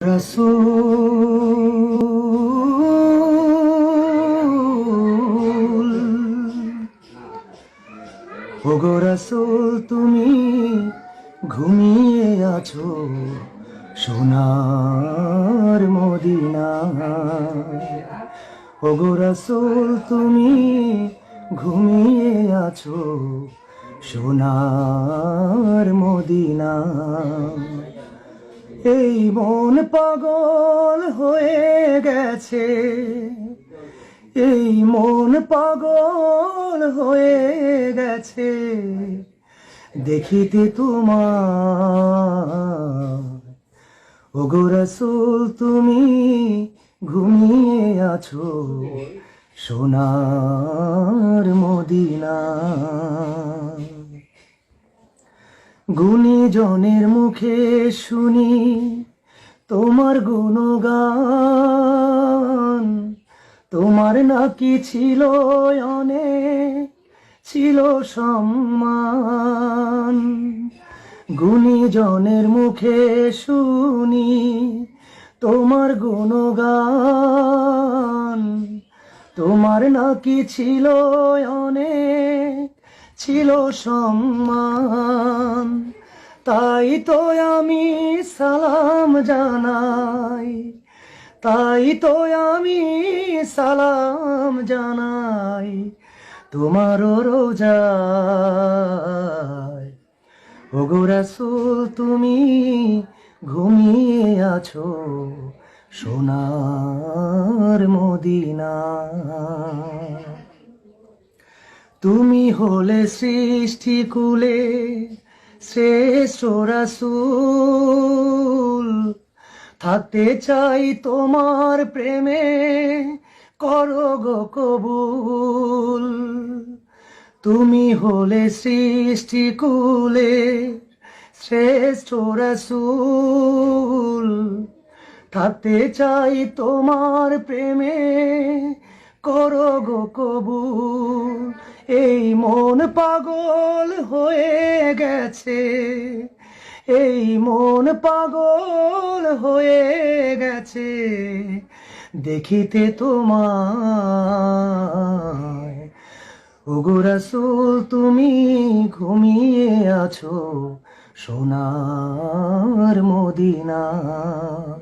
রাসূল ওগো রাসূল তুমি ঘুমিয়ে আছো সোনার মদিনায়। ওগো রাসূল তুমি ঘুমিয়ে আছো সোনার মদিনায়। এই মন পাগল হয়ে গেছে, এই মন পাগল হয়ে গেছে দেখিতে তোমার। ওগো রাসূল তুমি ঘুমিয়ে আছো সোনার মদিনায়। গুণীজনের মুখে শুনি তোমার গুণগান, তোমার নাকি ছিল অনেক, ছিল সম্মান। গুণীজনের মুখে শুনি তোমার গুণগান, তোমার নাকি ছিল অনেক, ছিল সম্মান। তাই তো আমি সালাম জানাই, তাই তো আমি সালাম জানাই তোমার রোজায়। ওগো রাসূল তুমি ঘুমিয়ে আছো সোনার মদিনায়। তুমি হলে সৃষ্টি কুলে শ্রেষ্ঠ রাসূল, থাকতে চাই তোমার প্রেমে করো গো কবুল। তুমি হলে সৃষ্টি কুলে শ্রেষ্ঠ রাসূল, থাকতে চাই তোমার প্রেমে করো গো কবুল। এই মন পাগল হয়ে গেছে, এই মন পাগল হয়ে গেছে দেখিতে তোমায়। ওগো রাসূল তুমি ঘুমিয়ে আছো সোনার মদিনায়।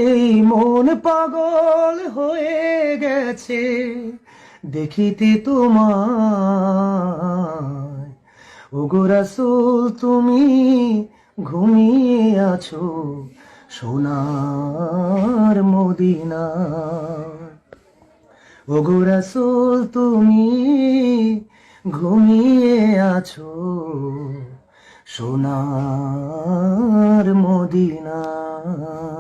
এই মন পাগল হয়ে গেছে দেখিতে তোমায়। ওগো রাসূল তুমি ঘুমিয়ে আছো সোনার মদিনায়। ওগো রাসূল তুমি ঘুমিয়ে আছো সোনার মদিনায়।